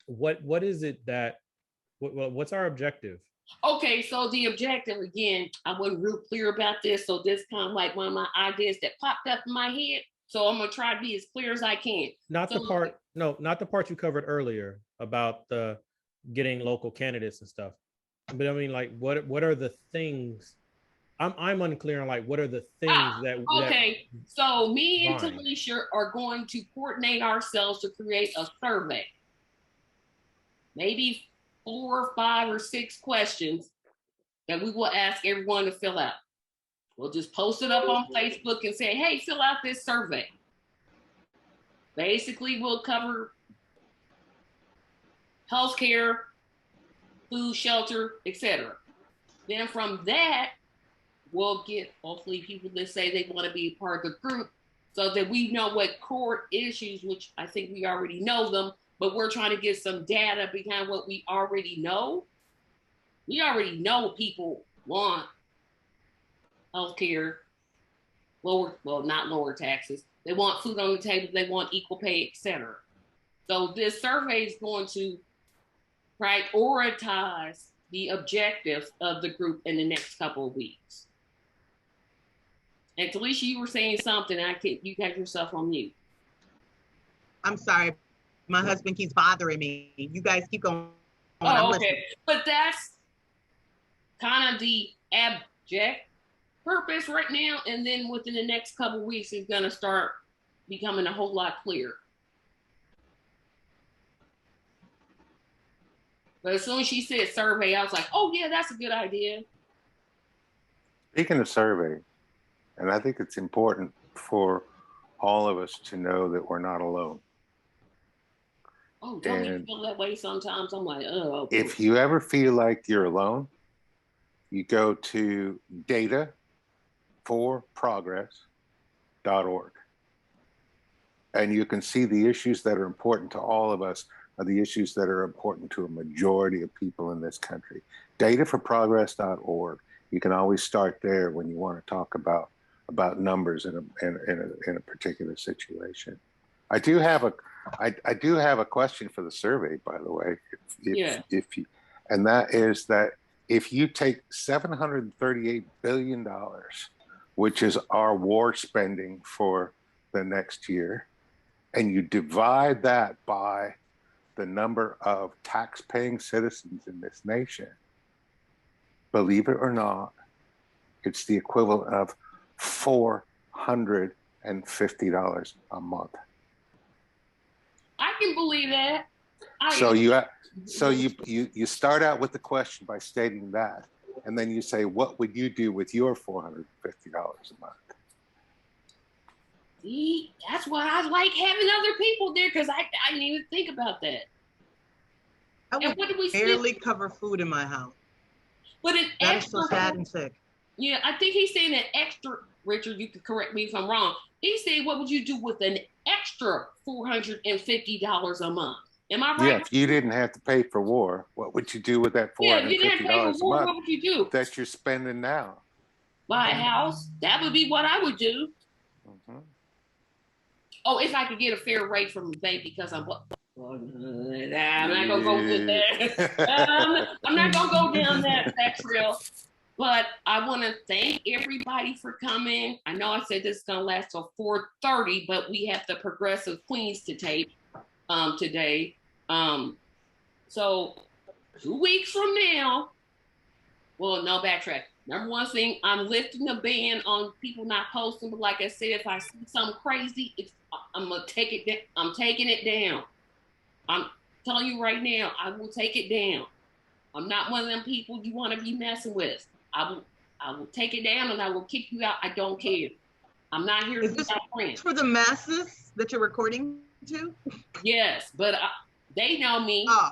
What is it what's our objective? Okay, so the objective, again, I wasn't real clear about this, so this kind of like one of my ideas that popped up in my head. So I'm gonna try to be as clear as I can. Not the part you covered earlier about the getting local candidates and stuff. But I mean, like, what are the things? I'm unclear on, like, what are the things that. Okay, so me and Talisha are going to coordinate ourselves to create a survey. Maybe 4 or 5 or 6 questions that we will ask everyone to fill out. We'll just post it up on Facebook and say, hey, fill out this survey. Basically, we'll cover healthcare, food, shelter, etc. Then from that, we'll get hopefully people that say they want to be a part of the group, so that we know what core issues, which I think we already know them, but we're trying to get some data behind what we already know. We already know people want healthcare, not lower taxes. They want food on the table. They want equal pay, etc. So this survey is going to prioritize the objectives of the group in the next couple of weeks. And Talisha, you were saying something. You got yourself on mute. I'm sorry. My husband keeps bothering me. You guys keep going. Oh, okay. But that's kind of the abject purpose right now. And then within the next couple of weeks, it's going to start becoming a whole lot clearer. But as soon as she said survey, I was like, oh, yeah, that's a good idea. Speaking of survey, and I think it's important for all of us to know that we're not alone. Oh, don't you feel that way sometimes? I'm like, oh. If you ever feel like you're alone, you go to dataforprogress.org. And you can see the issues that are important to all of us are the issues that are important to a majority of people in this country. Dataforprogress.org. You can always start there when you want to talk about numbers in a particular situation. I do have a question for the survey, by the way. If you, and that is that if you take $738 billion, which is our war spending for the next year, and you divide that by the number of tax-paying citizens in this nation, believe it or not, it's the equivalent of $450 a month. I can believe that. So you start out with the question by stating that, and then you say, what would you do with your $450 a month? See, that's why I like having other people there, because I didn't even think about that. I would barely cover food in my house. But an that extra, is so sad and sick. Yeah, I think he's saying an extra, Richard, you could correct me if I'm wrong. He said, what would you do with an extra $450 a month? Am I right? Yeah, if you didn't have to pay for war, what would you do with that $450 if you didn't have to pay for war, what would you do? That you're spending now? Buy a house. That would be what I would do. Mm-hmm. Oh, if I could get a fair rate from the bank, because I'm not gonna go with that. I'm not gonna go down that trail. But I want to thank everybody for coming. I know I said this is gonna last till 4:30, but we have the Progressive Queens to tape today. So 2 weeks from now, well, no, backtrack. Number one thing, I'm lifting the ban on people not posting. But like I said, if I see something crazy, I'm gonna take it down. I'm taking it down. I'm telling you right now, I will take it down. I'm not one of them people you want to be messing with. I will take it down and I will kick you out. I don't care. I'm not here to be our friend. For the masses that you're recording to? Yes, but they know me. Oh.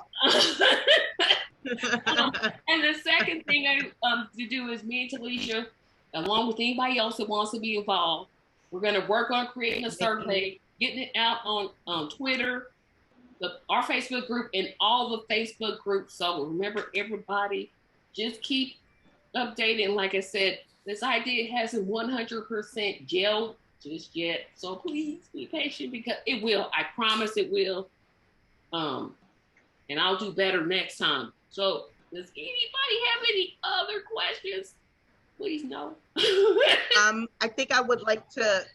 And the second thing to do is me and Talisha, along with anybody else that wants to be involved, we're going to work on creating a survey, getting it out on Twitter, our Facebook group, and all the Facebook groups. So remember, everybody, just keep updating. Like I said, this idea hasn't 100% gelled just yet. So please be patient, because it will. I promise it will. And I'll do better next time. So does anybody have any other questions? Please no. I think I would like to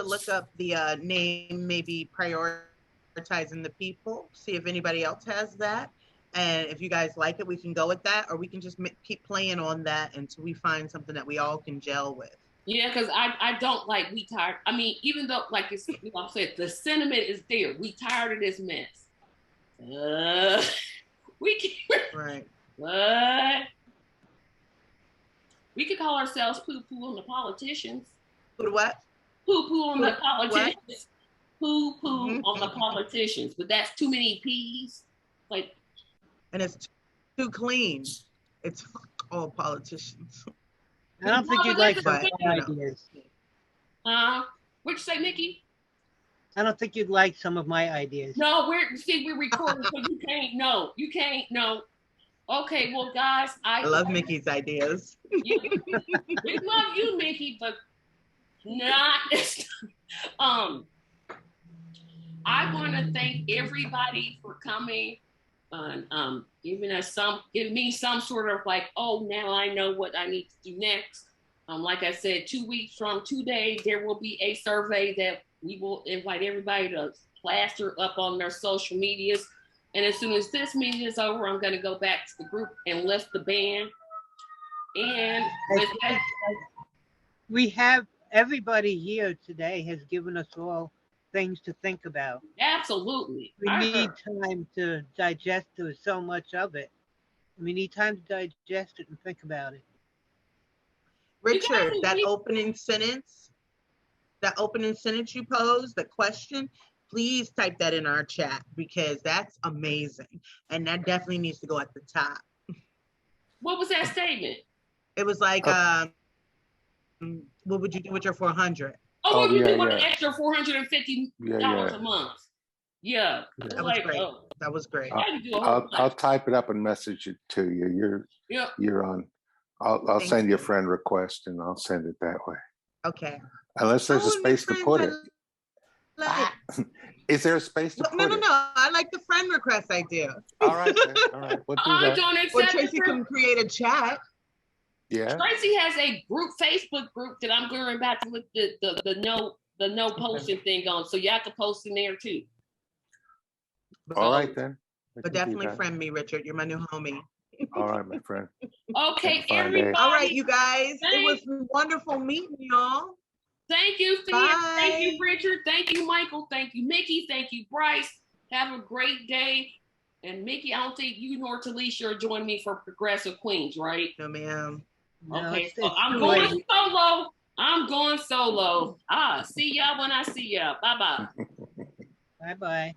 look up the name, maybe prioritizing the people, see if anybody else has that. And if you guys like it, we can go with that, or we can just keep playing on that until we find something that we all can gel with. Yeah, because I don't like we tired. I mean, even though, like I said, the sentiment is there. We tired of this mess. We can, right. But we could call ourselves poo-poo on the politicians. Poo what? Poo-poo on the politicians. Poo-poo on the politicians. But that's too many P's. Like, and it's too clean. It's fuck all politicians. I don't think you'd like some of my ideas. What'd you say, Mickey? I don't think you'd like some of my ideas. No, we're recording, so you can't. No, you can't. No. Okay, well, guys, I love Mickey's ideas. We love you, Mickey, but not this time. I want to thank everybody for coming. give me some sort of like, oh, now I know what I need to do next. Like I said, 2 weeks from today, there will be a survey that we will invite everybody to plaster up on their social medias. And as soon as this meeting is over, I'm going to go back to the group and lift the ban. And with that, we have everybody here today has given us all things to think about. Absolutely. We need time to digest. There's so much of it. We need time to digest it and think about it. Richard, that opening sentence you posed, the question, please type that in our chat because that's amazing. And that definitely needs to go at the top. What was that statement? It was like, what would you do with your 400? Oh, what would you do with an extra $450 a month? Yeah. That was great. That was great. I'll type it up and message it to you. You're on. I'll send you a friend request and I'll send it that way. Okay. Unless there's a space to put it. Is there a space to put it? No. I like the friend request idea. All right. All right. We'll do that. Or Tracy can create a chat. Yeah. Tracy has a Facebook group that I'm going back to put the no posting thing on, so y'all can post in there too. All right then. But definitely friend me, Richard. You're my new homie. All right, my friend. Okay, everybody. All right, you guys. It was wonderful meeting y'all. Thank you, Thea. Thank you, Richard. Thank you, Michael. Thank you, Mickey. Thank you, Bryce. Have a great day. And Mickey, I don't think you nor Talisha are joining me for Progressive Queens, right? No, ma'am. Okay, so I'm going solo. I'm going solo. See y'all when I see y'all. Bye-bye. Bye-bye.